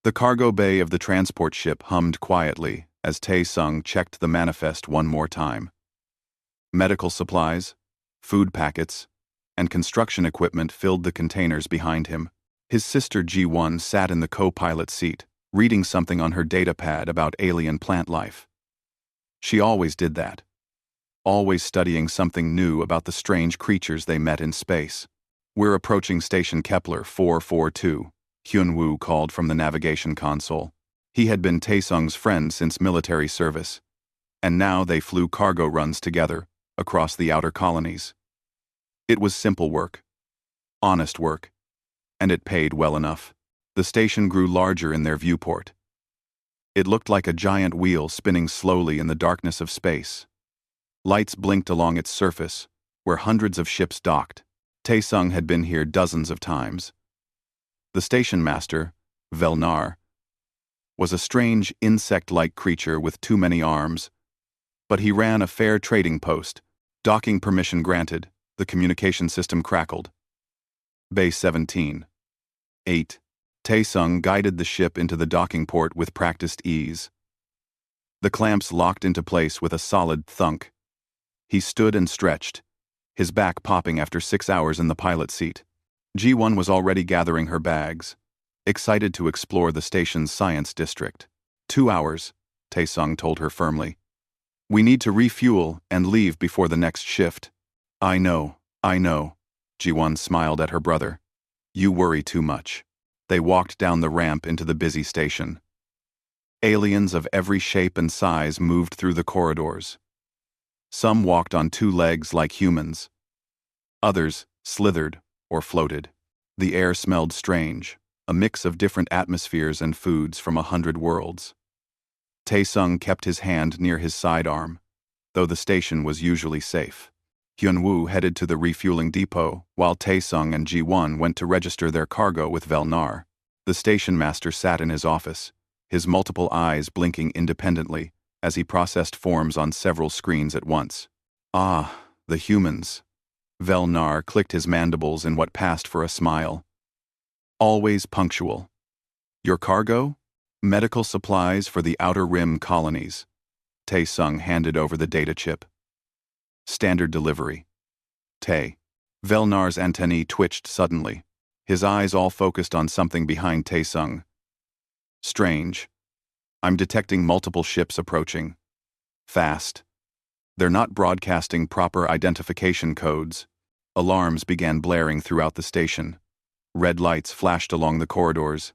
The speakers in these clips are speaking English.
The cargo bay of the transport ship hummed quietly as Tae-sung checked the manifest one more time. Medical supplies, food packets, and construction equipment filled the containers behind him. His sister Ji-won sat in the co-pilot seat, reading something on her datapad about alien plant life. She always did that. Always studying something new about the strange creatures they met in space. "We're approaching Station Kepler 442, Hyun-woo called from the navigation console. He had been Tae-sung's friend since military service, and now they flew cargo runs together across the outer colonies. It was simple work, honest work, and it paid well enough. The station grew larger in their viewport. It looked like a giant wheel spinning slowly in the darkness of space. Lights blinked along its surface, where hundreds of ships docked. Tae-sung had been here dozens of times. The station master, Velnar, was a strange insect-like creature with too many arms, but he ran a fair trading post. Docking permission granted, the communication system crackled. Bay 17. 8. Tae-sung guided the ship into the docking port with practiced ease. The clamps locked into place with a solid thunk. He stood and stretched, his back popping after 6 hours in the pilot seat. Ji-won was already gathering her bags, excited to explore the station's science district. 2 hours, Tae-sung told her firmly. "We need to refuel and leave before the next shift." I know, Ji-won smiled at her brother. "You worry too much." They walked down the ramp into the busy station. Aliens of every shape and size moved through the corridors. Some walked on 2 legs like humans. Others slithered or floated. The air smelled strange, a mix of different atmospheres and foods from 100 worlds. Tae-sung kept his hand near his sidearm, though the station was usually safe. Hyun-woo headed to the refueling depot, while Tae-sung and Ji-won went to register their cargo with Velnar. The station master sat in his office, his multiple eyes blinking independently as he processed forms on several screens at once. "Ah, the humans." Velnar clicked his mandibles in what passed for a smile. "Always punctual. Your cargo? Medical supplies for the Outer Rim colonies." Tae-sung handed over the data chip. "Standard delivery." Tae. Velnar's antennae twitched suddenly, his eyes all focused on something behind Tae-sung. "Strange. I'm detecting multiple ships approaching. Fast. They're not broadcasting proper identification codes." Alarms began blaring throughout the station. Red lights flashed along the corridors.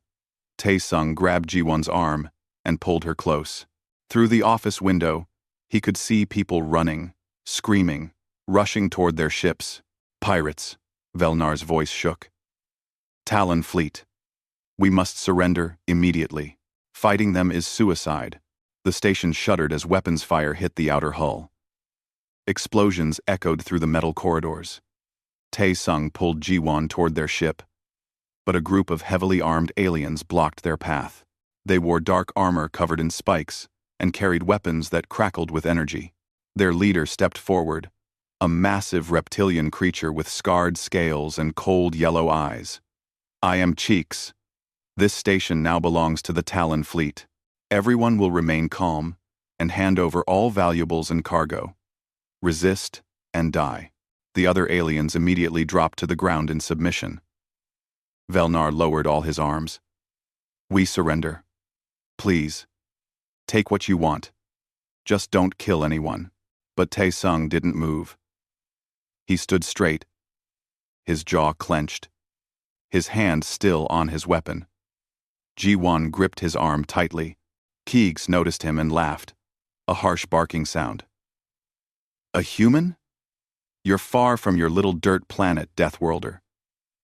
Tae-sung grabbed Ji-won's arm and pulled her close. Through the office window, he could see people running, screaming, rushing toward their ships. "Pirates," Velnar's voice shook. "Talon fleet. We must surrender immediately. Fighting them is suicide." The station shuddered as weapons fire hit the outer hull. Explosions echoed through the metal corridors. Tae-sung pulled Ji-won toward their ship, but a group of heavily armed aliens blocked their path. They wore dark armor covered in spikes and carried weapons that crackled with energy. Their leader stepped forward, a massive reptilian creature with scarred scales and cold yellow eyes. "I am Cheeks. This station now belongs to the Talon fleet. Everyone will remain calm and hand over all valuables and cargo. Resist and die." The other aliens immediately dropped to the ground in submission. Velnar lowered all his arms. "We surrender. Please. Take what you want. Just don't kill anyone." But Tae-sung didn't move. He stood straight, his jaw clenched, his hand still on his weapon. Ji-won gripped his arm tightly. Keegs noticed him and laughed, a harsh barking sound. "A human? You're far from your little dirt planet, Deathworlder.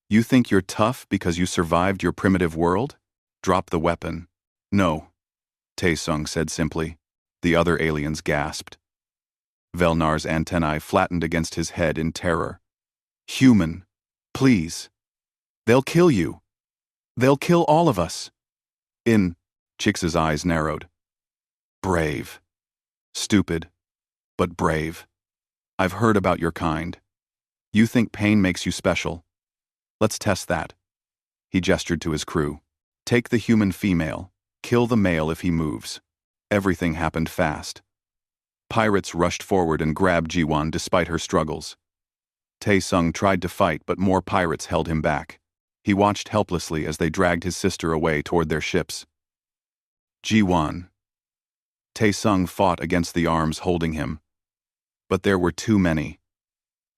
You think you're tough because you survived your primitive world? Drop the weapon." "No," Tae-sung said simply. The other aliens gasped. Velnar's antennae flattened against his head in terror. "Human, please. They'll kill you. They'll kill all of us." Chix's eyes narrowed. "Brave. Stupid, but brave. I've heard about your kind. You think pain makes you special. Let's test that." He gestured to his crew. Take the human female. Kill the male if he moves. Everything happened fast. Pirates rushed forward and grabbed Ji-won despite her struggles. Tae-sung tried to fight, but more pirates held him back. He watched helplessly as they dragged his sister away toward their ships. Ji-won. Tae-sung fought against the arms holding him. But there were too many.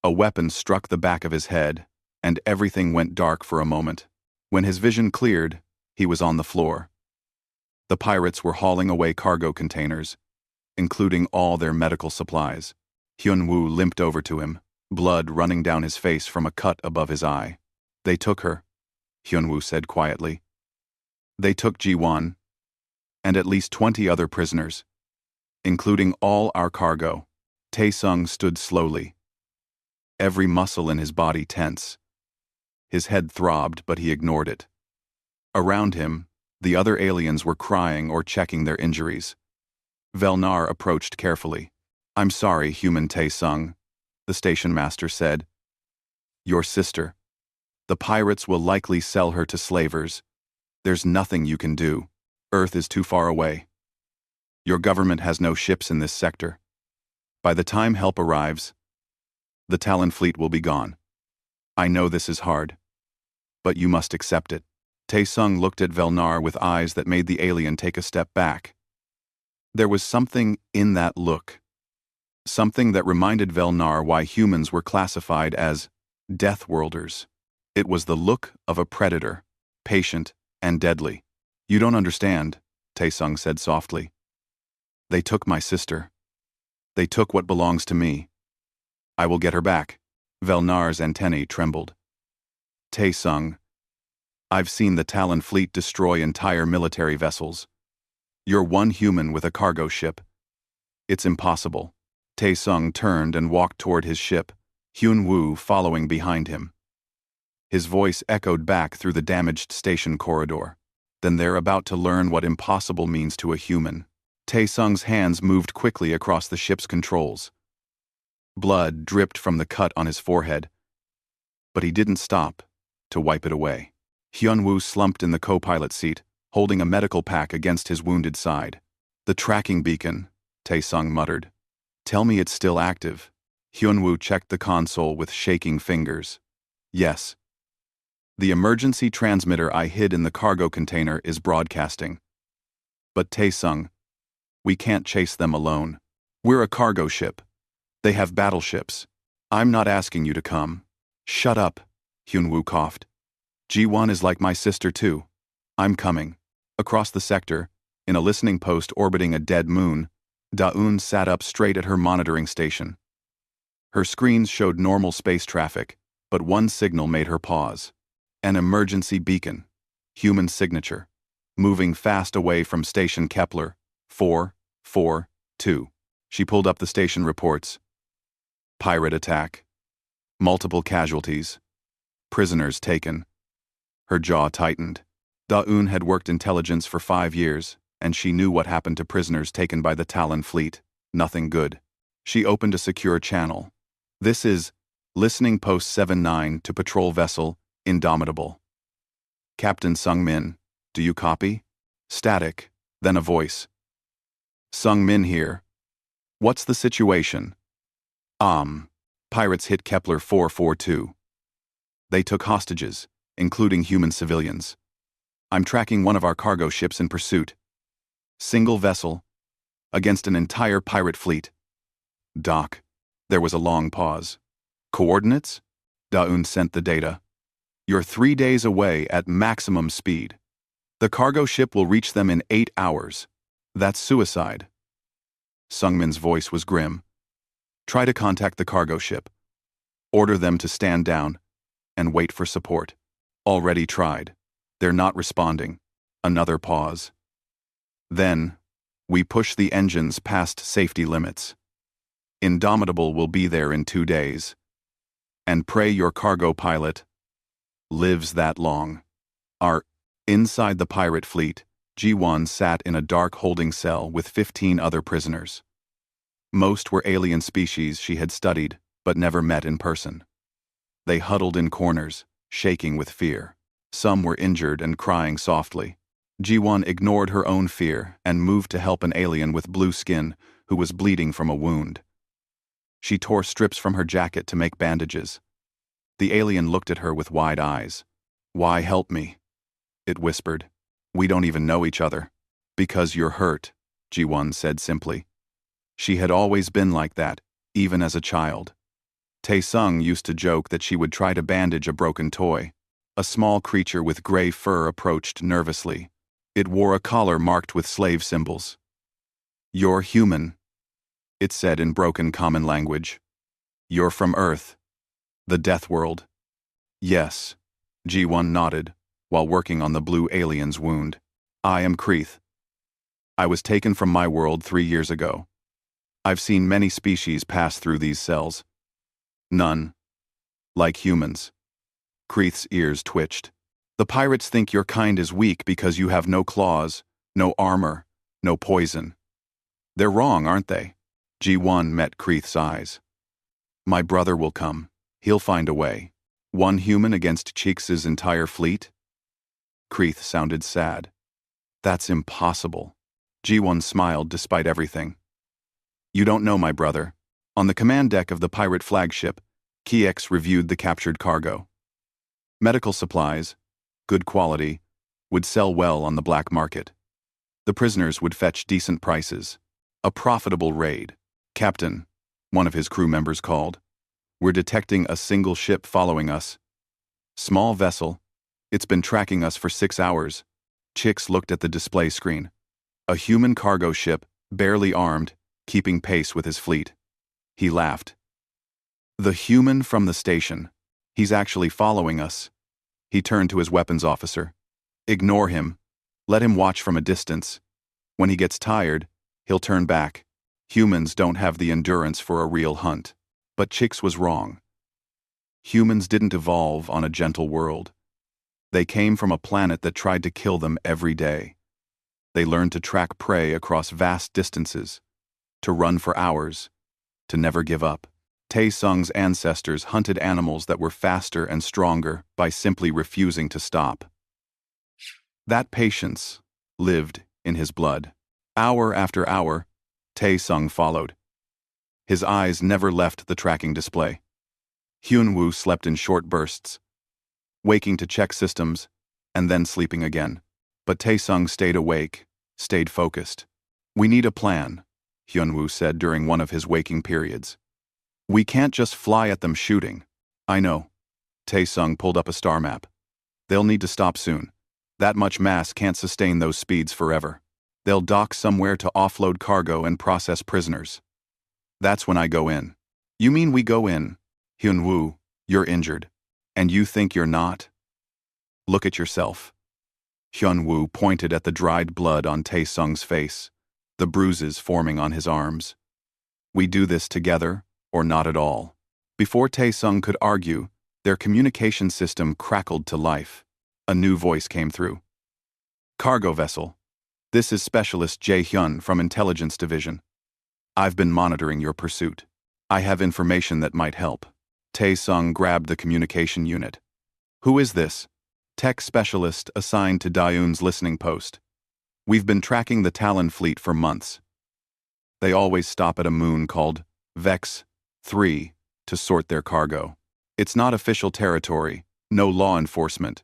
A weapon struck the back of his head, and everything went dark for a moment. When his vision cleared, he was on the floor. The pirates were hauling away cargo containers, including all their medical supplies. Hyun-woo limped over to him, blood running down his face from a cut above his eye. They took her, Hyun-woo said quietly. They took Ji-won, and at least 20 other prisoners, including all our cargo. Tae-sung stood slowly, every muscle in his body tense. His head throbbed, but he ignored it. Around him, the other aliens were crying or checking their injuries. Velnar approached carefully. I'm sorry, human Tae-sung, the station master said. Your sister. The pirates will likely sell her to slavers. There's nothing you can do. Earth is too far away. Your government has no ships in this sector. By the time help arrives, the Talon fleet will be gone. I know this is hard, but you must accept it. Tae-sung looked at Velnar with eyes that made the alien take a step back. There was something in that look. Something that reminded Velnar why humans were classified as Deathworlders. It was the look of a predator, patient and deadly. You don't understand, Tae-sung said softly. They took my sister. They took what belongs to me. I will get her back. Velnar's antennae trembled. Tae-sung, I've seen the Talon fleet destroy entire military vessels. You're one human with a cargo ship. It's impossible. Tae-sung turned and walked toward his ship, Hyun-woo following behind him. His voice echoed back through the damaged station corridor. Then they're about to learn what impossible means to a human. Tae-sung's hands moved quickly across the ship's controls. Blood dripped from the cut on his forehead, but he didn't stop to wipe it away. Hyun-woo slumped in the co-pilot seat, holding a medical pack against his wounded side. The tracking beacon, Tae-sung muttered. Tell me it's still active. Hyun-woo checked the console with shaking fingers. Yes. The emergency transmitter I hid in the cargo container is broadcasting. But Tae-sung, we can't chase them alone. We're a cargo ship. They have battleships. I'm not asking you to come. Shut up, Hyun-woo coughed. Ji-won is like my sister too. I'm coming. Across the sector, in a listening post orbiting a dead moon, Da-eun sat up straight at her monitoring station. Her screens showed normal space traffic, but one signal made her pause. An emergency beacon. Human signature. Moving fast away from station Kepler 442. She pulled up the station reports. Pirate attack. Multiple casualties. Prisoners taken. Her jaw tightened. Da-eun had worked intelligence for 5 years, and she knew what happened to prisoners taken by the Talon fleet. Nothing good. She opened a secure channel. This is Listening Post 79 to Patrol Vessel Indomitable. Captain Sung-min, do you copy? Static, then a voice. Sung-min here. What's the situation? Pirates hit Kepler 442. They took hostages, including human civilians. I'm tracking one of our cargo ships in pursuit. Single vessel, against an entire pirate fleet. Doc. There was a long pause. Coordinates? Da-eun sent the data. You're 3 days away at maximum speed. The cargo ship will reach them in 8 hours. That's suicide. Sung-min's voice was grim. Try to contact the cargo ship. Order them to stand down and wait for support. Already tried. They're not responding. Another pause. Then, we push the engines past safety limits. Indomitable will be there in 2 days. And pray your cargo pilot lives that long. Inside the pirate fleet, Ji-won sat in a dark holding cell with 15 other prisoners. Most were alien species she had studied, but never met in person. They huddled in corners, shaking with fear. Some were injured and crying softly. Ji-won ignored her own fear and moved to help an alien with blue skin who was bleeding from a wound. She tore strips from her jacket to make bandages. The alien looked at her with wide eyes. "Why help me?" it whispered. "We don't even know each other." "Because you're hurt," Ji-won said simply. She had always been like that, even as a child. Tae-sung used to joke that she would try to bandage a broken toy. A small creature with gray fur approached nervously. It wore a collar marked with slave symbols. "You're human," it said in broken common language. "You're from Earth, the Death World." "Yes," Ji-won nodded, while working on the blue alien's wound. "I am Kreeth. I was taken from my world 3 years ago. I've seen many species pass through these cells. None like humans." Kreeth's ears twitched. "The pirates think your kind is weak because you have no claws, no armor, no poison. They're wrong, aren't they?" Ji-won met Kreeth's eyes. "My brother will come. He'll find a way. One human against Cheeks' entire fleet?" Kreeth sounded sad. "That's impossible." Ji-won smiled despite everything. "You don't know my brother." On the command deck of the pirate flagship, Kiex reviewed the captured cargo. Medical supplies, good quality, would sell well on the black market. The prisoners would fetch decent prices. A profitable raid. "Captain," one of his crew members called. "We're detecting a single ship following us. Small vessel. It's been tracking us for 6 hours." Chix looked at the display screen. A human cargo ship, barely armed, keeping pace with his fleet. He laughed. "The human from the station. He's actually following us." He turned to his weapons officer. "Ignore him. Let him watch from a distance. When he gets tired, he'll turn back. Humans don't have the endurance for a real hunt." But Chix was wrong. Humans didn't evolve on a gentle world. They came from a planet that tried to kill them every day. They learned to track prey across vast distances, to run for hours, to never give up. Tae-sung's ancestors hunted animals that were faster and stronger by simply refusing to stop. That patience lived in his blood. Hour after hour, Tae-sung followed. His eyes never left the tracking display. Hyun-woo slept in short bursts, waking to check systems, and then sleeping again. But Tae-sung stayed awake, stayed focused. "We need a plan," Hyun-woo said during one of his waking periods. "We can't just fly at them shooting." "I know." Tae-sung pulled up a star map. "They'll need to stop soon. That much mass can't sustain those speeds forever. They'll dock somewhere to offload cargo and process prisoners. That's when I go in." "You mean we go in?" "Hyun-woo, you're injured. And you think you're not? Look at yourself." Hyun-woo pointed at the dried blood on Tae-sung's face, the bruises forming on his arms. "We do this together, or not at all." Before Tae-sung could argue, their communication system crackled to life. A new voice came through. "Cargo vessel. This is Specialist Jae-hyun from Intelligence Division. I've been monitoring your pursuit. I have information that might help." Tae-sung grabbed the communication unit. "Who is this?" "Tech specialist assigned to Daeun's listening post. We've been tracking the Talon fleet for months. They always stop at a moon called Vex 3 to sort their cargo. It's not official territory, no law enforcement.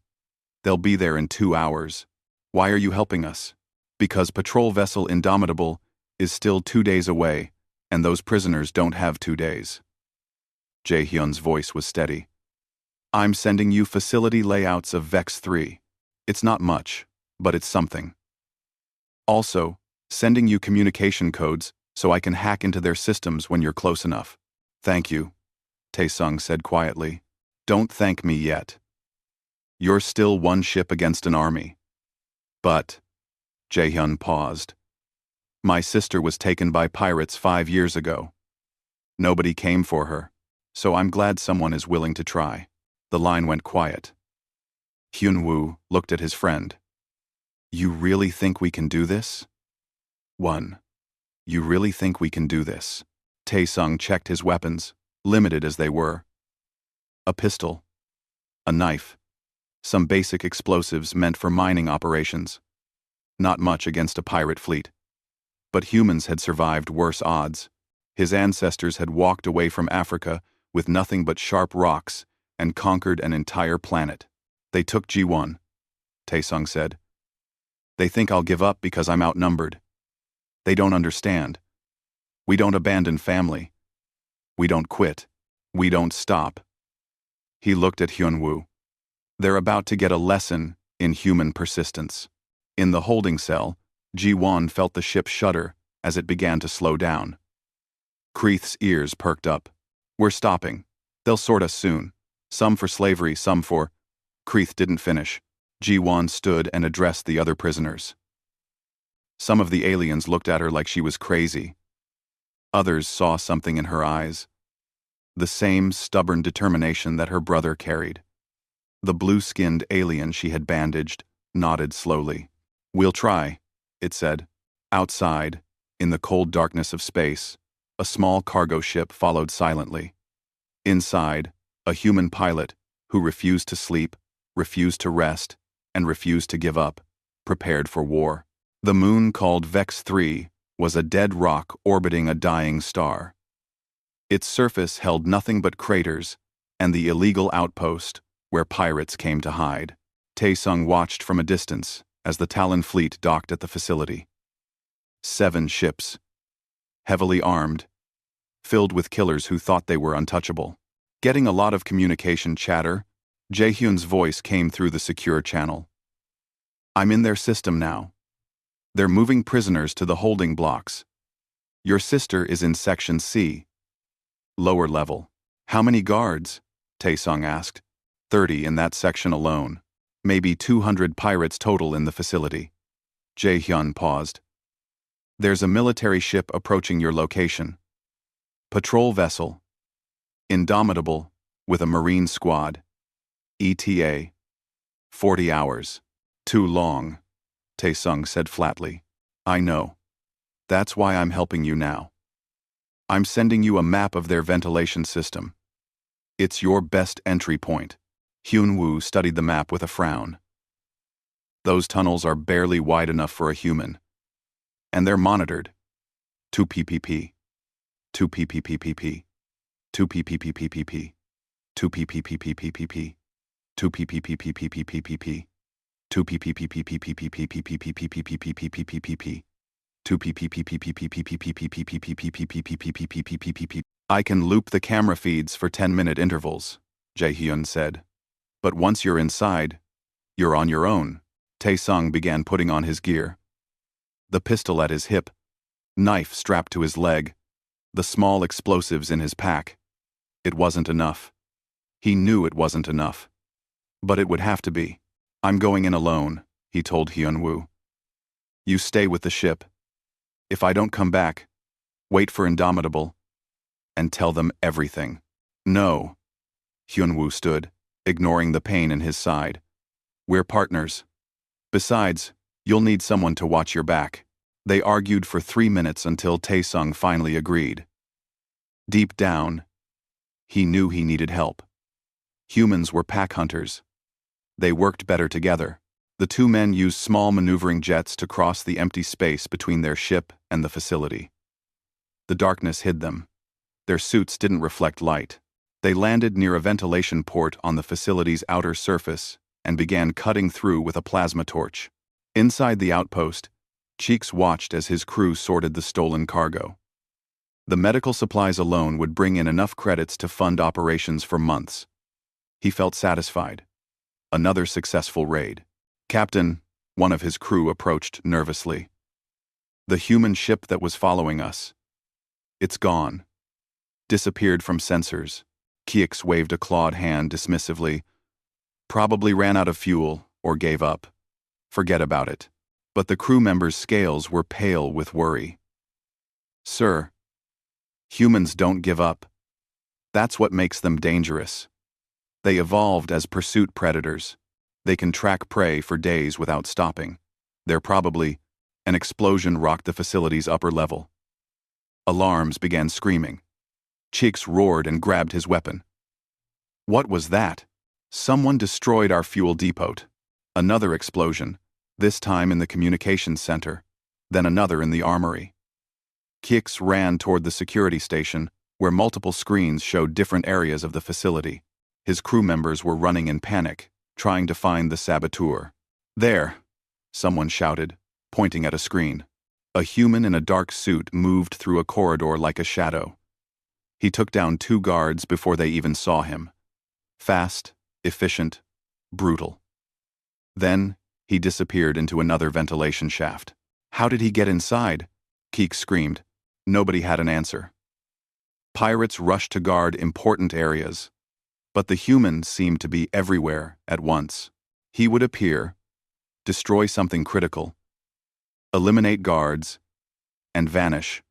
They'll be there in 2 hours. Why are you helping us?" "Because patrol vessel Indomitable is still 2 days away, and those prisoners don't have 2 days." Jae-hyun's voice was steady. "I'm sending you facility layouts of Vex 3. It's not much, but it's something. Also, sending you communication codes so I can hack into their systems when you're close enough." "Thank you," Tae-sung said quietly. "Don't thank me yet. You're still one ship against an army." "But," Jae-hyun paused, "my sister was taken by pirates 5 years ago. Nobody came for her, so I'm glad someone is willing to try." The line went quiet. Hyun-woo looked at his friend. "You really think we can do this?" "One. You really think we can do this?" Tae-sung checked his weapons, limited as they were. A pistol. A knife. Some basic explosives meant for mining operations. not much against a pirate fleet. But humans had survived worse odds. His ancestors had walked away from Africa with nothing but sharp rocks and conquered an entire planet. They took G1, Taesung said. They think I'll give up because I'm outnumbered. They don't understand. We don't abandon family. We don't quit. We don't stop. He looked at Hyunwoo. They're about to get a lesson in human persistence. In the holding cell, Ji-won felt the ship shudder as it began to slow down. Kreeth's ears perked up. We're stopping. They'll sort us soon. Some for slavery, some for... Kreeth didn't finish. Ji-won stood and addressed the other prisoners. Some of the aliens looked at her like she was crazy. Others saw something in her eyes. The same stubborn determination that her brother carried. The blue-skinned alien she had bandaged nodded slowly. We'll try, it said. Outside, in the cold darkness of space, a small cargo ship followed silently. Inside, a human pilot, who refused to sleep, refused to rest, and refused to give up, prepared for war. The moon called Vex 3 was a dead rock orbiting a dying star. Its surface held nothing but craters and the illegal outpost where pirates came to hide. Taesung watched from a distance as the Talon fleet docked at the facility. 7 ships, heavily armed, filled with killers who thought they were untouchable. Getting a lot of communication chatter, Jaehyun's voice came through the secure channel. I'm in their system now. They're moving prisoners to the holding blocks. Your sister is in Section C. Lower level. How many guards? Taesung asked. 30 in that section alone. Maybe 200 pirates total in the facility. Jaehyun paused. There's a military ship approaching your location. Patrol vessel. Indomitable, with a marine squad. ETA. 40 hours. Too long, Taesung said flatly. I know. That's why I'm helping you now. I'm sending you a map of their ventilation system. It's your best entry point. Hyunwoo studied the map with a frown. Those tunnels are barely wide enough for a human. And they're monitored. 2 pppp. 2 pppp. 2 pppp. 2 pppp. 2 pppp. 2 pppp. 2 pppp. I can loop the camera feeds for 10-minute intervals, Jaehyun said. But once you're inside, you're on your own. Taesung began putting on his gear. The pistol at his hip, knife strapped to his leg, the small explosives in his pack. It wasn't enough. He knew it wasn't enough. But it would have to be. I'm going in alone, he told Hyunwoo. You stay with the ship. If I don't come back, wait for Indomitable, and tell them everything. No. Hyunwoo stood, ignoring the pain in his side. We're partners. Besides, you'll need someone to watch your back. They argued for 3 minutes until Taesung finally agreed. Deep down, he knew he needed help. Humans were pack hunters. They worked better together. The 2 men used small maneuvering jets to cross the empty space between their ship and the facility. The darkness hid them. Their suits didn't reflect light. They landed near a ventilation port on the facility's outer surface and began cutting through with a plasma torch. Inside the outpost, Cheeks watched as his crew sorted the stolen cargo. The medical supplies alone would bring in enough credits to fund operations for months. He felt satisfied. Another successful raid. Captain, one of his crew approached nervously. The human ship that was following us. It's gone. Disappeared from sensors. Cheeks waved a clawed hand dismissively. Probably ran out of fuel or gave up. Forget about it. But the crew members' scales were pale with worry. Sir, humans don't give up. That's what makes them dangerous. They evolved as pursuit predators. They can track prey for days without stopping. They're probably... An explosion rocked the facility's upper level. Alarms began screaming. Cheeks roared and grabbed his weapon. What was that? Someone destroyed our fuel depot. Another explosion. this time in the communications center, then another in the armory. Kix ran toward the security station, where multiple screens showed different areas of the facility. His crew members were running in panic, trying to find the saboteur. There, someone shouted, pointing at a screen. A human in a dark suit moved through a corridor like a shadow. He took down 2 guards before they even saw him. Fast, efficient, brutal. Then, he disappeared into another ventilation shaft. How did he get inside? Keek screamed. Nobody had an answer. Pirates rushed to guard important areas, but the human seemed to be everywhere at once. He would appear, destroy something critical, eliminate guards, and vanish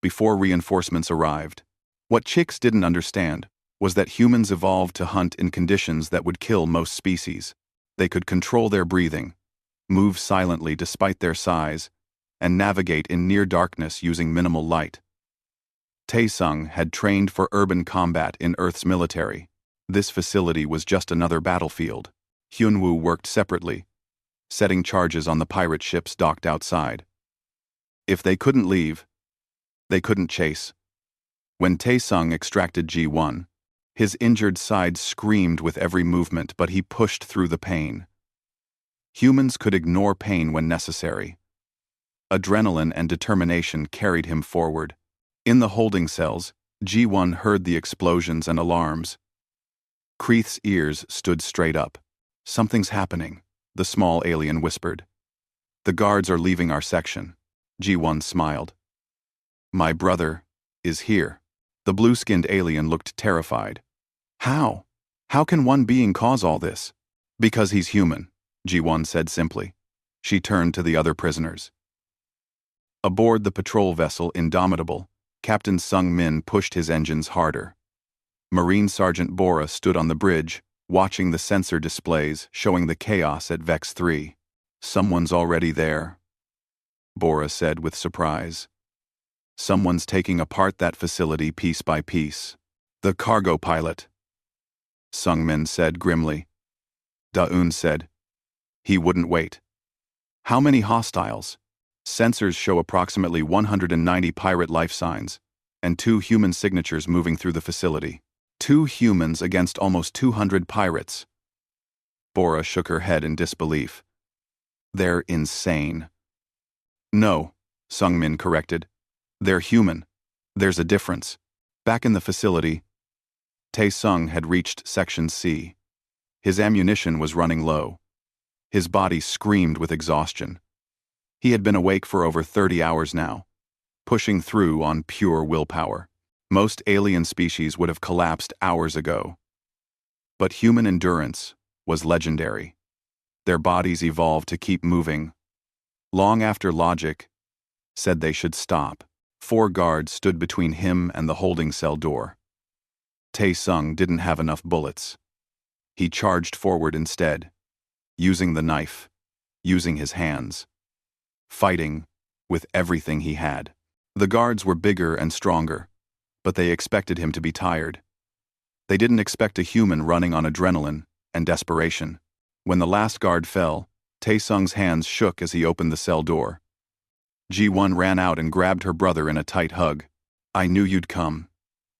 before reinforcements arrived. What Chicks didn't understand was that humans evolved to hunt in conditions that would kill most species. They could control their breathing, move silently despite their size, and navigate in near darkness using minimal light. Taesung had trained for urban combat in Earth's military. This facility was just another battlefield. Hyunwoo worked separately, setting charges on the pirate ships docked outside. If they couldn't leave, they couldn't chase. When Taesung extracted G1, his injured side screamed with every movement, but he pushed through the pain. Humans could ignore pain when necessary. Adrenaline and determination carried him forward. In the holding cells, G1 heard the explosions and alarms. Kreeth's ears stood straight up. Something's happening, the small alien whispered. The guards are leaving our section. G1 smiled. My brother is here. The blue-skinned alien looked terrified. How? How can one being cause all this? Because he's human, G1 said simply. She turned to the other prisoners. Aboard the patrol vessel Indomitable, Captain Sung Min pushed his engines harder. Marine Sergeant Bora stood on the bridge, watching the sensor displays showing the chaos at Vex 3. Someone's already there, Bora said with surprise. Someone's taking apart that facility piece by piece. The cargo pilot, Sung Min said grimly. Da-un said. He wouldn't wait. How many hostiles? Sensors show approximately 190 pirate life signs, and 2 human signatures moving through the facility. 2 humans against almost 200 pirates. Bora shook her head in disbelief. They're insane. No, Sung Min corrected. They're human. There's a difference. Back in the facility, Taesung had reached Section C. His ammunition was running low. His body screamed with exhaustion. He had been awake for over 30 hours now, pushing through on pure willpower. Most alien species would have collapsed hours ago. But human endurance was legendary. Their bodies evolved to keep moving. Long after logic said they should stop, 4 guards stood between him and the holding cell door. Taesung didn't have enough bullets. He charged forward instead, using the knife, using his hands, fighting with everything he had. The guards were bigger and stronger, but they expected him to be tired. They didn't expect a human running on adrenaline and desperation. When the last guard fell, Taesung's hands shook as he opened the cell door. G1 ran out and grabbed her brother in a tight hug. I knew you'd come,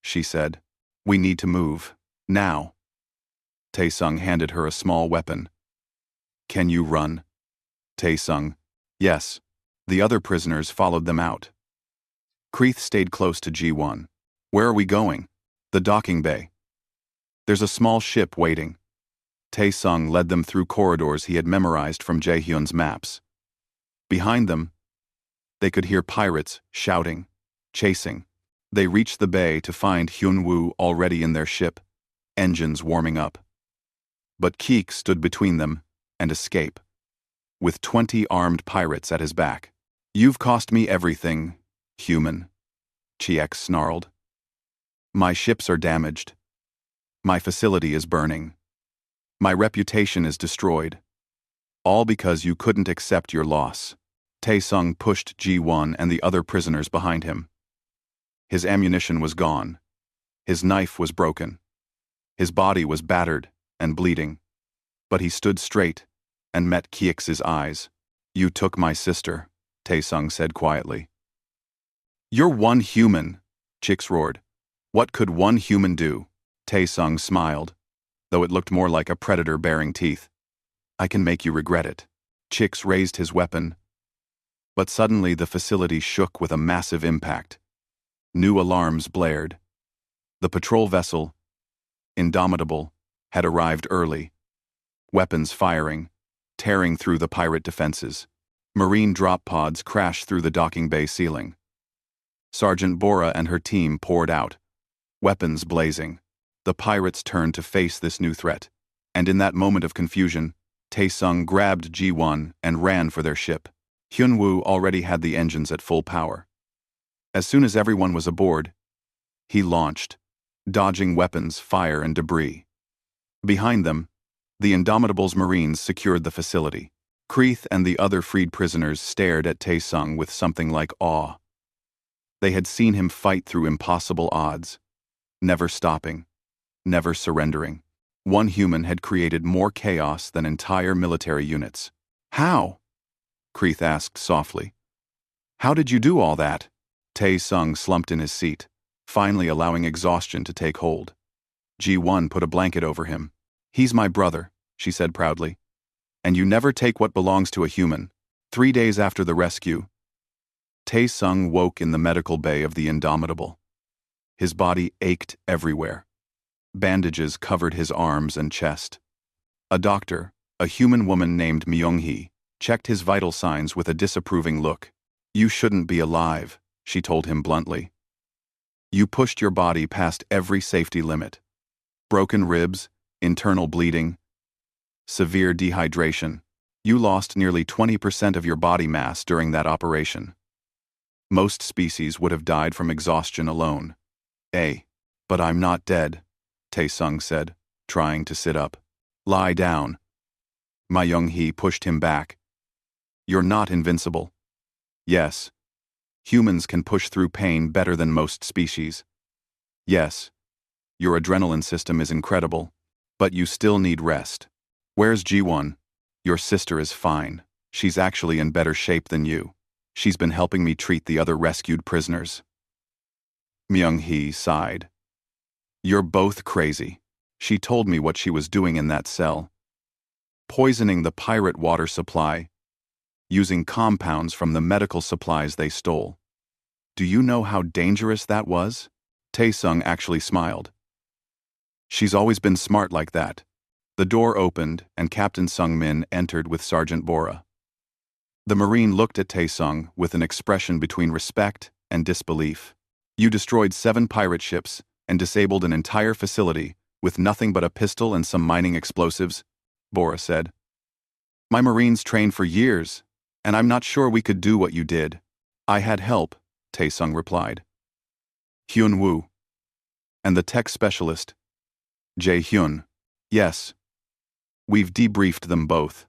she said. We need to move. Now. Taesung handed her a small weapon. Can you run? Taesung. Yes. The other prisoners followed them out. Kreeth stayed close to G1. Where are we going? The docking bay. There's a small ship waiting. Taesung led them through corridors he had memorized from Jaehyun's maps. Behind them, they could hear pirates shouting, chasing. They reached the bay to find Hyunwoo already in their ship, engines warming up. But Keek stood between them and escape, with 20 armed pirates at his back. You've cost me everything, human, Chiek snarled. My ships are damaged. My facility is burning. My reputation is destroyed. All because you couldn't accept your loss. Taesung pushed G1 and the other prisoners behind him. His ammunition was gone. His knife was broken. His body was battered and bleeding. But he stood straight, and met Kiex's eyes. "You took my sister," Taesung said quietly. "You're one human," Chix roared. "What could one human do?" Taesung smiled, though it looked more like a predator baring teeth. "I can make you regret it." Chix raised his weapon, but suddenly the facility shook with a massive impact. New alarms blared. The patrol vessel, Indomitable, had arrived early, weapons firing, tearing through the pirate defenses. Marine drop pods crashed through the docking bay ceiling. Sergeant Bora and her team poured out, weapons blazing. The pirates turned to face this new threat, and in that moment of confusion, Taesung grabbed Ji-won and ran for their ship. Hyunwoo already had the engines at full power. As soon as everyone was aboard, he launched, dodging weapons, fire, and debris. Behind them, the Indomitable's Marines secured the facility. Kreeth and the other freed prisoners stared at Taesung with something like awe. They had seen him fight through impossible odds, never stopping, never surrendering. One human had created more chaos than entire military units. "How?" Kreeth asked softly. "How did you do all that?" Taesung slumped in his seat, finally allowing exhaustion to take hold. Ji-won put a blanket over him. "He's my brother," she said proudly. "And you never take what belongs to a human." 3 days after the rescue, Taesung woke in the medical bay of the Indomitable. His body ached everywhere. Bandages covered his arms and chest. A doctor, a human woman named Myung-hee, checked his vital signs with a disapproving look. "You shouldn't be alive," she told him bluntly. "You pushed your body past every safety limit. Broken ribs, internal bleeding, severe dehydration. You lost nearly 20% of your body mass during that operation. Most species would have died from exhaustion alone." But I'm not dead," Taesung said, trying to sit up. "Lie down." Myung-hee pushed him back. "You're not invincible." "Yes. Humans can push through pain better than most species." "Yes. Your adrenaline system is incredible, but you still need rest." "Where's Ji-won?" "Your sister is fine. She's actually in better shape than you. She's been helping me treat the other rescued prisoners." Myung-hee sighed. "You're both crazy. She told me what she was doing in that cell. Poisoning the pirate water supply, using compounds from the medical supplies they stole. Do you know how dangerous that was?" Taesung actually smiled. "She's always been smart like that." The door opened and Captain Sung-min entered with Sergeant Bora. The Marine looked at Taesung with an expression between respect and disbelief. "You destroyed 7 pirate ships and disabled an entire facility with nothing but a pistol and some mining explosives," Bora said. "My Marines trained for years, and I'm not sure we could do what you did." "I had help," Taesung replied. "Hyun-woo. And the tech specialist, Jae-hyun." "Yes. We've debriefed them both."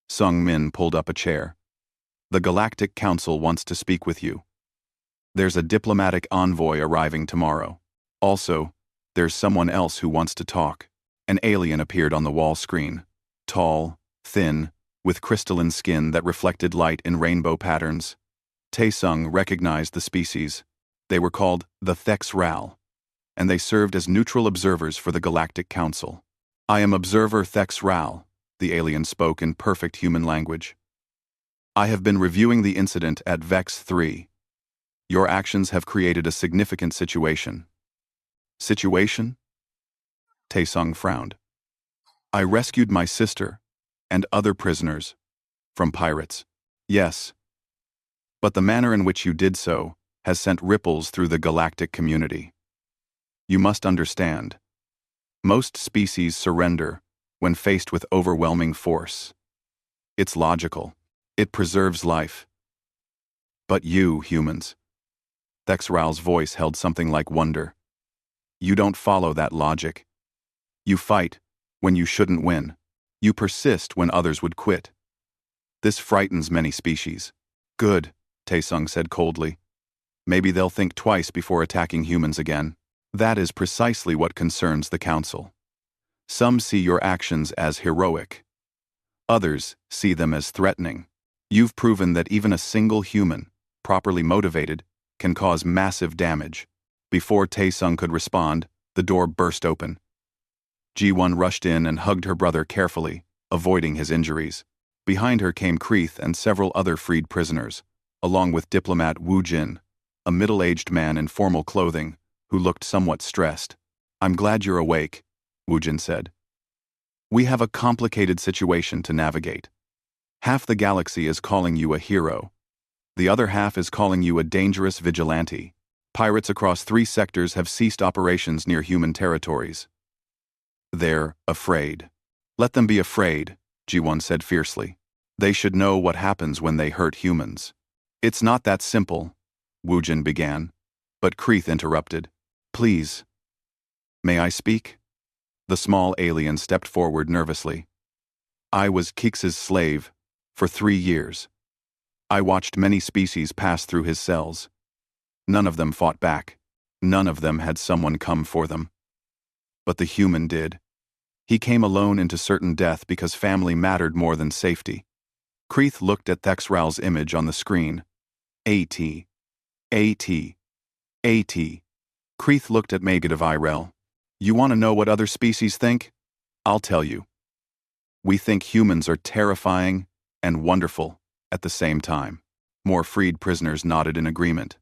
Sung-min pulled up a chair. "The Galactic Council wants to speak with you. There's a diplomatic envoy arriving tomorrow. Also, there's someone else who wants to talk." An alien appeared on the wall screen. Tall, thin, with crystalline skin that reflected light in rainbow patterns. Taesung recognized the species. They were called the Thex-Ral, and they served as neutral observers for the Galactic Council. "I am Observer Thex-Ral," the alien spoke in perfect human language. "I have been reviewing the incident at Vex 3. Your actions have created a significant situation." "Situation?" Taesung frowned. "I rescued my sister and other prisoners from pirates." "Yes. But the manner in which you did so has sent ripples through the galactic community. You must understand. Most species surrender when faced with overwhelming force. It's logical. It preserves life. But you, humans," Thex-Ral's voice held something like wonder. "You don't follow that logic. You fight when you shouldn't win. You persist when others would quit. This frightens many species." "Good," Taesung said coldly. "Maybe they'll think twice before attacking humans again." "That is precisely what concerns the Council. Some see your actions as heroic. Others see them as threatening. You've proven that even a single human, properly motivated, can cause massive damage. Before Taesung could respond, the door burst open. Ji-won rushed in and hugged her brother carefully, avoiding his injuries. Behind her came Kreeth and several other freed prisoners, along with diplomat Woo Jin, a middle-aged man in formal clothing, who looked somewhat stressed. "I'm glad you're awake," Woo Jin said. "We have a complicated situation to navigate. Half the galaxy is calling you a hero. The other half is calling you a dangerous vigilante. Pirates across 3 sectors have ceased operations near human territories. They're afraid. Let them be afraid," Ji-won said fiercely. "They should know what happens when they hurt humans." "It's not that simple," Woo Jin began, but Kreeth interrupted. "Please. May I speak?" The small alien stepped forward nervously. "I was Keeks's slave for 3 years. I watched many species pass through his cells. None of them fought back. None of them had someone come for them. But the human did. He came alone into certain death because family mattered more than safety." Kreeth looked at Thexral's image on the screen. A.T. A.T. A.T. Kreeth looked at Megadivyrel. "You want to know what other species think? I'll tell you. We think humans are terrifying and wonderful at the same time." More freed prisoners nodded in agreement.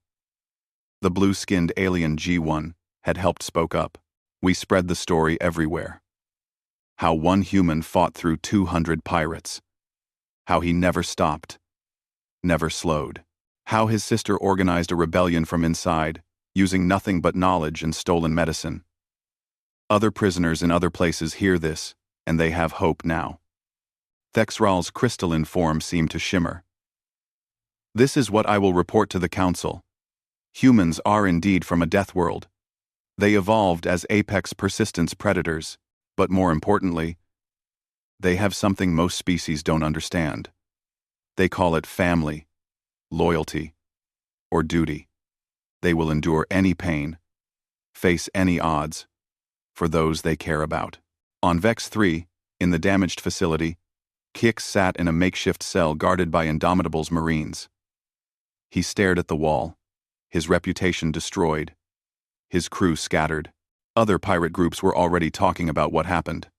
The blue-skinned alien G1 had helped spoke up. "We spread the story everywhere. How one human fought through 200 pirates. How he never stopped. Never slowed. How his sister organized a rebellion from inside, using nothing but knowledge and stolen medicine. Other prisoners in other places hear this, and they have hope now." Thexral's crystalline form seemed to shimmer. "This is what I will report to the Council. Humans are indeed from a death world. They evolved as apex persistence predators, but more importantly, they have something most species don't understand. They call it family, loyalty, or duty. They will endure any pain, face any odds, for those they care about." On Vex 3, in the damaged facility, Kix sat in a makeshift cell guarded by Indomitable's Marines. He stared at the wall, his reputation destroyed, his crew scattered. Other pirate groups were already talking about what happened.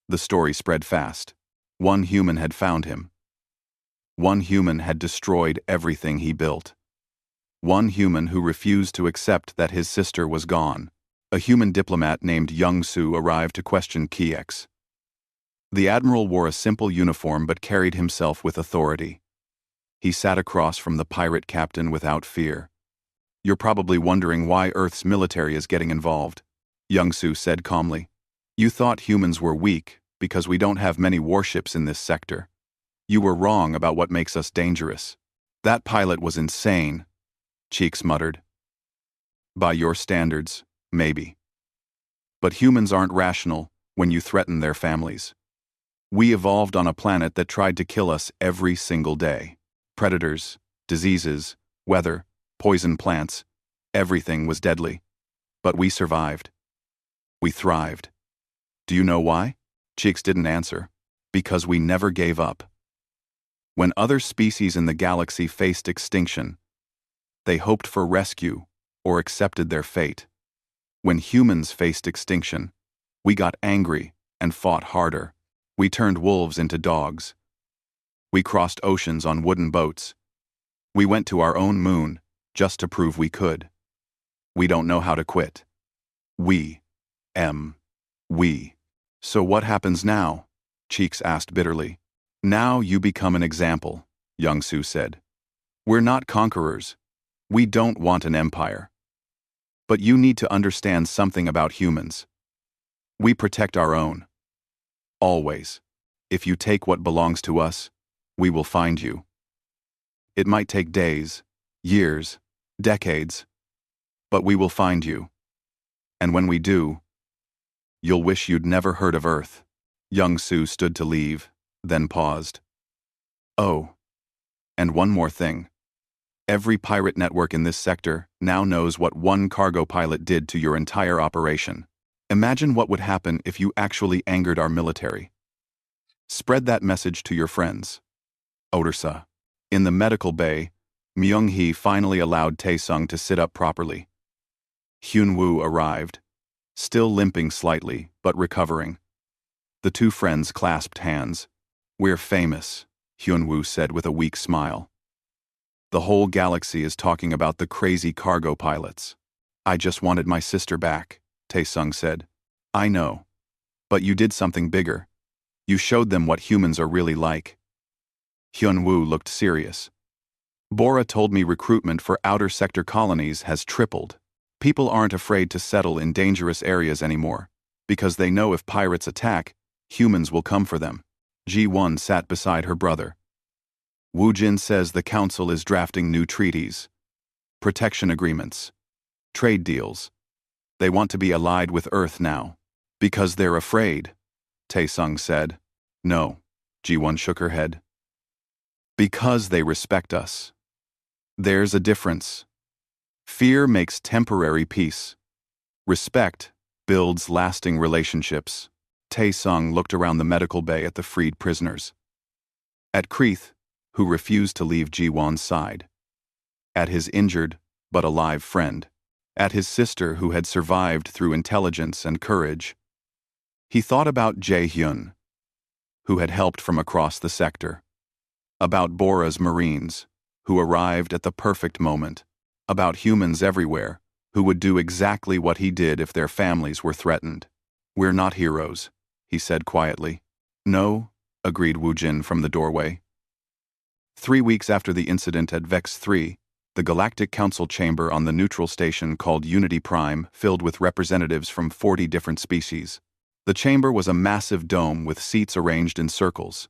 The story spread fast. One human had found him. One human had destroyed everything he built. One human who refused to accept that his sister was gone. A human diplomat named Young-Soo arrived to question Kiex. The admiral wore a simple uniform but carried himself with authority. He sat across from the pirate captain without fear. "You're probably wondering why Earth's military is getting involved," Young-Soo said calmly. "You thought humans were weak because we don't have many warships in this sector. You were wrong about what makes us dangerous. That pilot was insane," Cheeks muttered. "By your standards, maybe. But humans aren't rational when you threaten their families. We evolved on a planet that tried to kill us every single day. Predators, diseases, weather, poison plants, everything was deadly. But we survived. We thrived. Do you know why?" Cheeks didn't answer. "Because we never gave up. When other species in the galaxy faced extinction, they hoped for rescue or accepted their fate. When humans faced extinction, we got angry and fought harder. We turned wolves into dogs. We crossed oceans on wooden boats. We went to our own moon just to prove we could. We don't know how to quit. We. So what happens now?" Cheeks asked bitterly. "Now you become an example," Young-Soo said. "We're not conquerors. We don't want an empire. But you need to understand something about humans. We protect our own. Always. If you take what belongs to us, we will find you. It might take days, years, decades, but we will find you. And when we do, you'll wish you'd never heard of Earth." Young-Soo stood to leave, then paused. "Oh, and one more thing. Every pirate network in this sector now knows what one cargo pilot did to your entire operation. Imagine what would happen if you actually angered our military. Spread that message to your friends. Odersa. In the medical bay, Myung-hee finally allowed Tae-sung to sit up properly. Hyun-woo arrived, still limping slightly, but recovering. The two friends clasped hands. "We're famous," Hyun-woo said with a weak smile. "The whole galaxy is talking about the crazy cargo pilots." "I just wanted my sister back," Tae-sung said. "I know. But you did something bigger. You showed them what humans are really like." Hyun-woo looked serious. "Bora told me recruitment for outer sector colonies has tripled. People aren't afraid to settle in dangerous areas anymore, because they know if pirates attack, humans will come for them." Ji-won sat beside her brother. "Woo-jin says the council is drafting new treaties, protection agreements, trade deals. They want to be allied with Earth now. Because they're afraid," Tae-sung said. "No," Ji-won shook her head. "Because they respect us. There's a difference. Fear makes temporary peace. Respect builds lasting relationships." Tae-sung looked around the medical bay at the freed prisoners. At Kreeth, who refused to leave Ji-won's side. At his injured, but alive friend. At his sister who had survived through intelligence and courage. He thought about Jae-hyun, who had helped from across the sector. About Bora's Marines, who arrived at the perfect moment. About humans everywhere, who would do exactly what he did if their families were threatened. "We're not heroes," he said quietly. "No," agreed Woo-jin from the doorway. 3 weeks after the incident at Vex 3, the Galactic Council chamber on the neutral station called Unity Prime filled with representatives from 40 different species. The chamber was a massive dome with seats arranged in circles,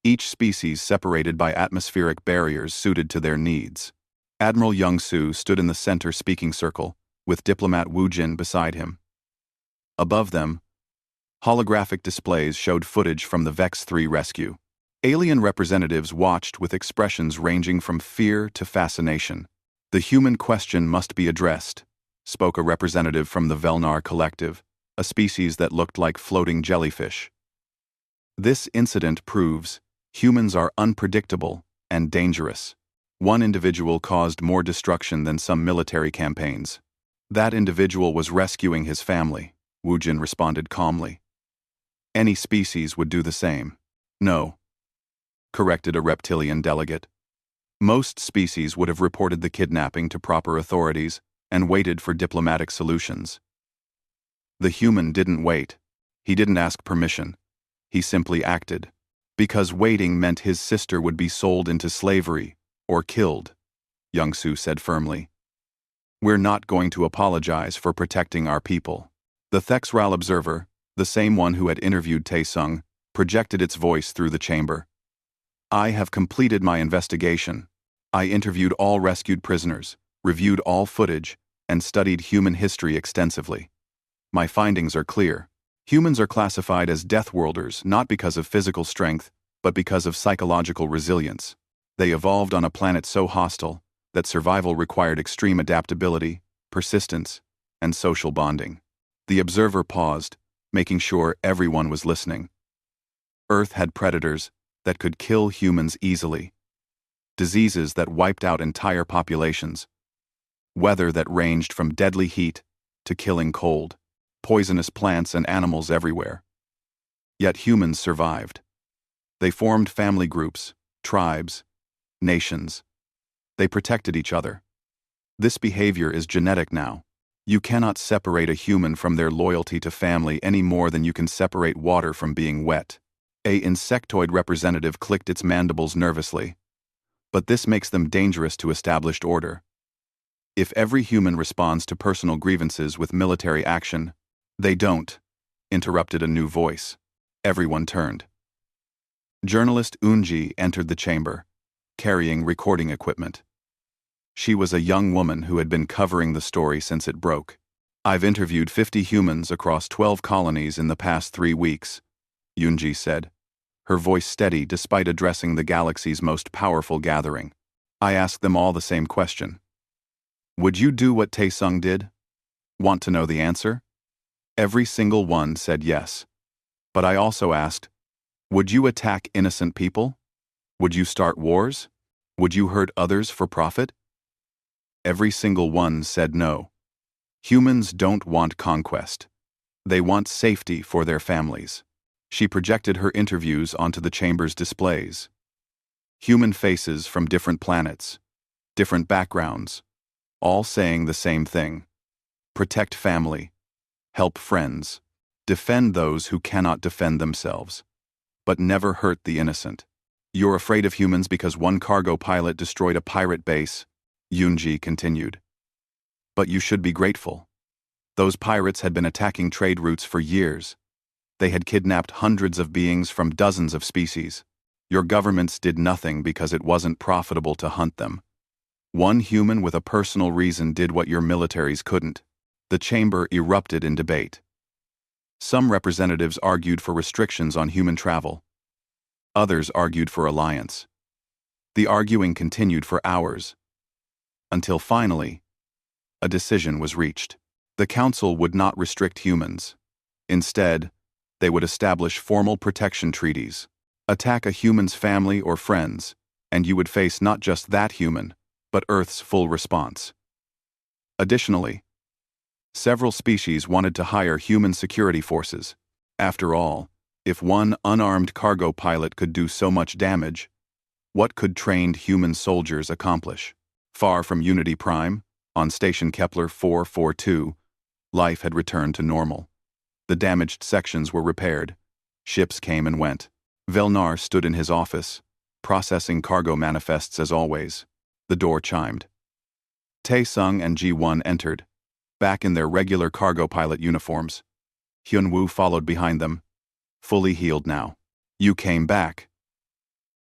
each species separated by atmospheric barriers suited to their needs. Admiral Young-soo stood in the center speaking circle, with diplomat Woo-jin beside him. Above them, holographic displays showed footage from the Vex 3 rescue. Alien representatives watched with expressions ranging from fear to fascination. "The human question must be addressed," spoke a representative from the Velnar Collective, a species that looked like floating jellyfish. "This incident proves humans are unpredictable and dangerous. One individual caused more destruction than some military campaigns. That individual was rescuing his family," Woo-jin responded calmly. "Any species would do the same." "No," corrected a reptilian delegate. "Most species would have reported the kidnapping to proper authorities and waited for diplomatic solutions. The human didn't wait. He didn't ask permission. He simply acted. Because waiting meant his sister would be sold into slavery or killed," Young-soo said firmly. "We're not going to apologize for protecting our people." The Thexral observer, the same one who had interviewed Tae-sung, projected its voice through the chamber. "I have completed my investigation. I interviewed all rescued prisoners, reviewed all footage, and studied human history extensively. My findings are clear. Humans are classified as Deathworlders not because of physical strength, but because of psychological resilience. They evolved on a planet so hostile that survival required extreme adaptability, persistence, and social bonding." The observer paused, making sure everyone was listening. Earth had predators that could kill humans easily. Diseases that wiped out entire populations. Weather that ranged from deadly heat to killing cold. Poisonous plants and animals everywhere. Yet humans survived. They formed family groups, tribes, nations. They protected each other. This behavior is genetic now. You cannot separate a human from their loyalty to family any more than you can separate water from being wet. A insectoid representative clicked its mandibles nervously. But this makes them dangerous to established order. If every human responds to personal grievances with military action, they don't, interrupted a new voice. Everyone turned. Journalist Eunji entered the chamber, carrying recording equipment. She was a young woman who had been covering the story since it broke. "I've interviewed 50 humans across 12 colonies in the past 3 weeks, Eunji said, her voice steady despite addressing the galaxy's most powerful gathering. "I asked them all the same question. Would you do what Tae-sung did? Want to know the answer?" Every single one said yes. But I also asked, Would you attack innocent people? Would you start wars? Would you hurt others for profit? Every single one said no. Humans don't want conquest. They want safety for their families. She projected her interviews onto the chamber's displays. Human faces from different planets, different backgrounds, all saying the same thing. Protect family, help friends, defend those who cannot defend themselves, but never hurt the innocent. You're afraid of humans because one cargo pilot destroyed a pirate base, Yunji continued. But you should be grateful. Those pirates had been attacking trade routes for years. They had kidnapped hundreds of beings from dozens of species. Your governments did nothing because it wasn't profitable to hunt them. One human with a personal reason did what your militaries couldn't. The chamber erupted in debate. Some representatives argued for restrictions on human travel. Others argued for alliance. The arguing continued for hours, until finally, a decision was reached. The council would not restrict humans. Instead, they would establish formal protection treaties. Attack a human's family or friends, and you would face not just that human, but Earth's full response. Additionally, several species wanted to hire human security forces. After all, if one unarmed cargo pilot could do so much damage, what could trained human soldiers accomplish? Far from Unity Prime, on Station Kepler 442, life had returned to normal. The damaged sections were repaired. Ships came and went. Velnar stood in his office, processing cargo manifests as always. The door chimed. Tae-sung and Ji-won entered, back in their regular cargo pilot uniforms. Hyun-woo followed behind them, fully healed now. You came back.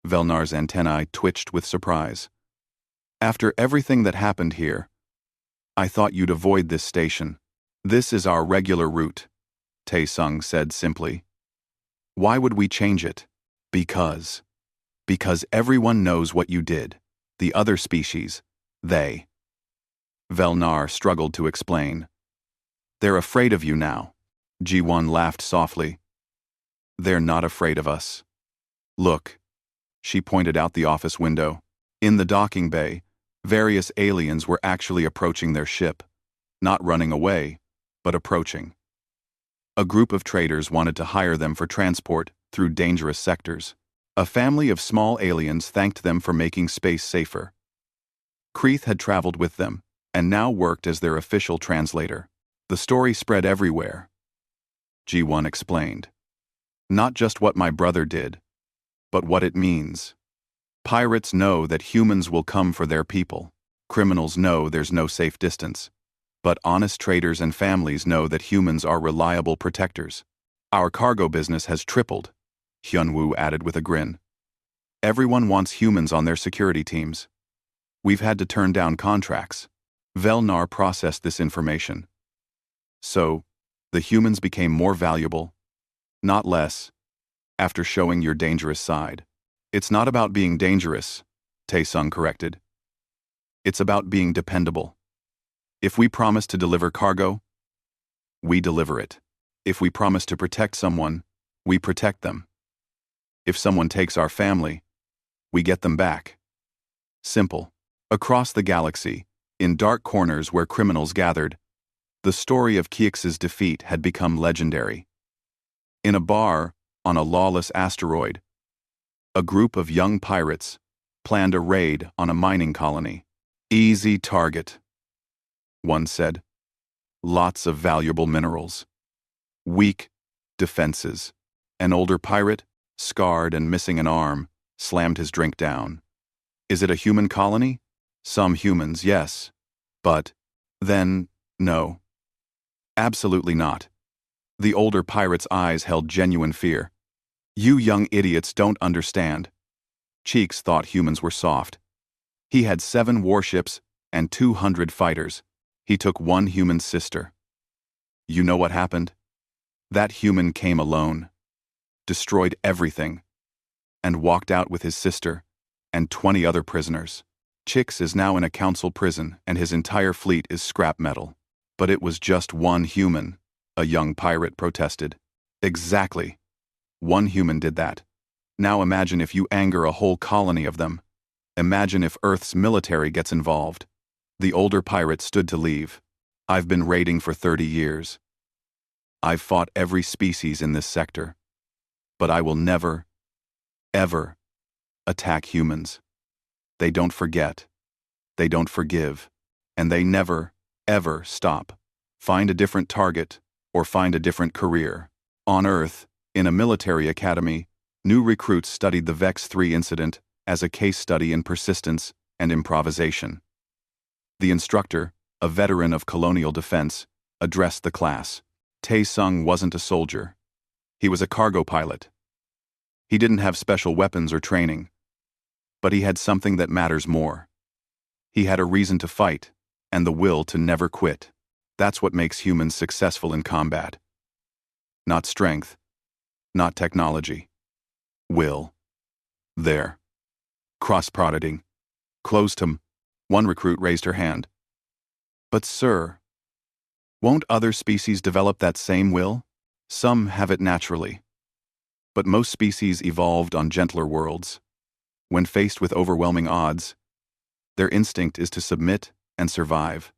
Velnar's antennae twitched with surprise. After everything that happened here, I thought you'd avoid this station. This is our regular route, Tae-sung said simply. Why would we change it? Because everyone knows what you did. The other species, they. Velnar struggled to explain. They're afraid of you now. Ji-won laughed softly. They're not afraid of us. Look. She pointed out the office window. In the docking bay, various aliens were actually approaching their ship. Not running away, but approaching. A group of traders wanted to hire them for transport through dangerous sectors. A family of small aliens thanked them for making space safer. Kreeth had traveled with them, and now worked as their official translator. The story spread everywhere. Ji-won explained. Not just what my brother did, but what it means. Pirates know that humans will come for their people. Criminals know there's no safe distance. But honest traders and families know that humans are reliable protectors. Our cargo business has tripled, Hyun-woo added with a grin. Everyone wants humans on their security teams. We've had to turn down contracts. Velnar processed this information. So, the humans became more valuable, not less, after showing your dangerous side. It's not about being dangerous, Tae-sung corrected. It's about being dependable. If we promise to deliver cargo, we deliver it. If we promise to protect someone, we protect them. If someone takes our family, we get them back. Simple. Across the galaxy, in dark corners where criminals gathered, the story of Kiex's defeat had become legendary. In a bar on a lawless asteroid, a group of young pirates planned a raid on a mining colony. Easy target, one said. Lots of valuable minerals. Weak defenses. An older pirate, scarred and missing an arm, slammed his drink down. Is it a human colony? Some humans, yes. But, then, no. Absolutely not. The older pirate's eyes held genuine fear. You young idiots don't understand. Cheeks thought humans were soft. He had 7 warships and 200 fighters. He took one human's sister. You know what happened? That human came alone, destroyed everything, and walked out with his sister and 20 other prisoners. Chix is now in a council prison and his entire fleet is scrap metal. But it was just one human, a young pirate protested. Exactly. One human did that. Now imagine if you anger a whole colony of them. Imagine if Earth's military gets involved. The older pirate stood to leave. I've been raiding for 30 years. I've fought every species in this sector. But I will never, ever attack humans. They don't forget. They don't forgive. And they never, ever stop. Find a different target, or find a different career. On Earth, in a military academy, new recruits studied the Vex 3 incident as a case study in persistence and improvisation. The instructor, a veteran of colonial defense, addressed the class. Tae-sung wasn't a soldier. He was a cargo pilot. He didn't have special weapons or training. But he had something that matters more. He had a reason to fight, and the will to never quit. That's what makes humans successful in combat. Not strength, not technology. Will. There. Cross-prodding. Closed him. One recruit raised her hand. But sir, won't other species develop that same will? Some have it naturally. But most species evolved on gentler worlds. When faced with overwhelming odds, their instinct is to submit and survive.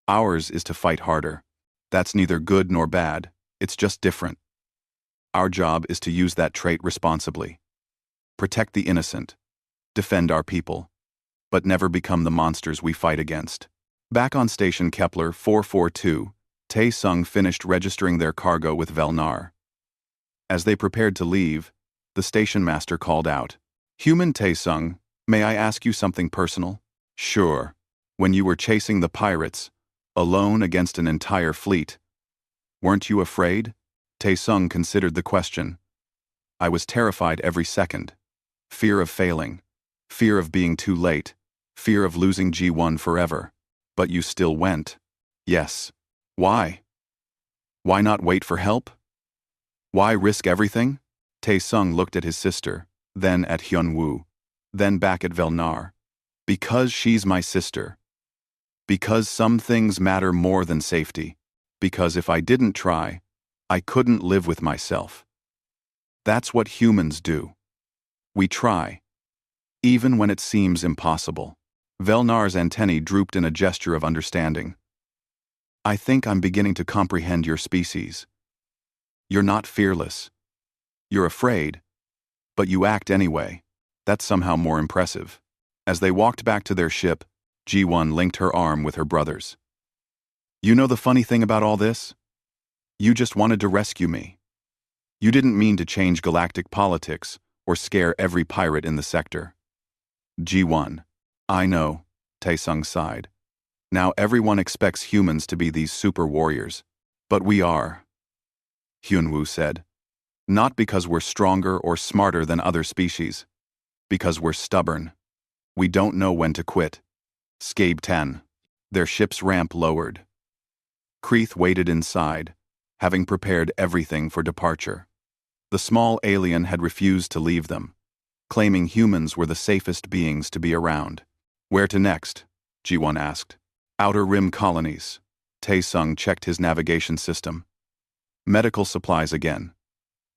Ours is to fight harder. That's neither good nor bad, it's just different. Our job is to use that trait responsibly. Protect the innocent. Defend our people. But never become the monsters we fight against. Back on station Kepler 442, Tae-sung finished registering their cargo with Velnar. As they prepared to leave, the station master called out, "Human Tae-sung, may I ask you something personal?" "Sure. When you were chasing the pirates, alone against an entire fleet, weren't you afraid?" Tae-sung considered the question. "I was terrified every second. Fear of failing. Fear of being too late. Fear of losing G1 forever. But you still went." "Yes. Why? Why not wait for help? Why risk everything?" Tae-sung looked at his sister, then at Hyun-woo, then back at Velnar. "Because she's my sister. Because some things matter more than safety. Because if I didn't try, I couldn't live with myself. That's what humans do. We try. Even when it seems impossible." Velnar's antennae drooped in a gesture of understanding. "I think I'm beginning to comprehend your species. You're not fearless. You're afraid. But you act anyway. That's somehow more impressive." As they walked back to their ship, G1 linked her arm with her brother's. "You know the funny thing about all this? You just wanted to rescue me. You didn't mean to change galactic politics or scare every pirate in the sector." G1. "I know," Tae-sung sighed. "Now everyone expects humans to be these super warriors. But we are," Hyun-woo said. "Not because we're stronger or smarter than other species. Because we're stubborn. We don't know when to quit." Scabe 10. Their ship's ramp lowered. Kreeth waited inside, having prepared everything for departure. The small alien had refused to leave them, claiming humans were the safest beings to be around. "Where to next?" G1 asked. "Outer Rim colonies." Tae-sung checked his navigation system. "Medical supplies again.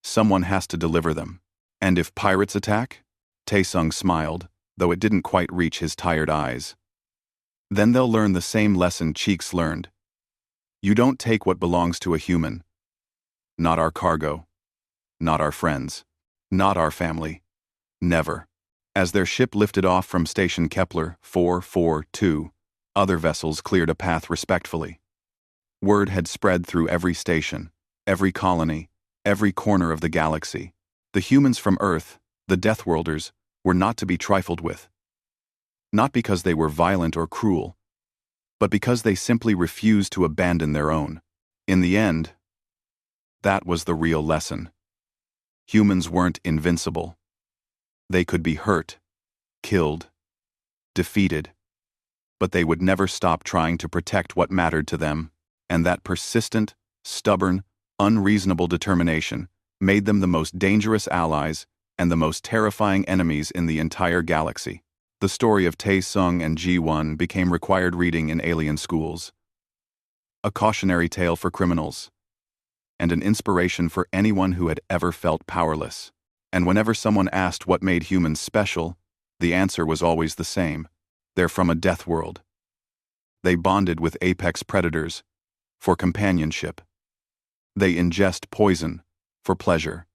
Someone has to deliver them." "And if pirates attack?" Tae-sung smiled, though it didn't quite reach his tired eyes. "Then they'll learn the same lesson Cheeks learned. You don't take what belongs to a human. Not our cargo. Not our friends. Not our family. Never." As their ship lifted off from station Kepler 442, other vessels cleared a path respectfully. Word had spread through every station, every colony, every corner of the galaxy. The humans from Earth, the Deathworlders, were not to be trifled with. Not because they were violent or cruel, but because they simply refused to abandon their own. In the end, that was the real lesson. Humans weren't invincible. They could be hurt, killed, defeated, but they would never stop trying to protect what mattered to them, and that persistent, stubborn, unreasonable determination made them the most dangerous allies and the most terrifying enemies in the entire galaxy. The story of Tae-sung and G1 became required reading in alien schools. A cautionary tale for criminals, and an inspiration for anyone who had ever felt powerless. And whenever someone asked what made humans special, the answer was always the same. They're from a death world. They bonded with apex predators for companionship. They ingest poison for pleasure.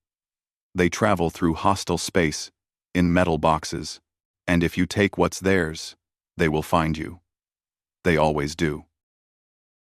They travel through hostile space in metal boxes, and if you take what's theirs, they will find you. They always do.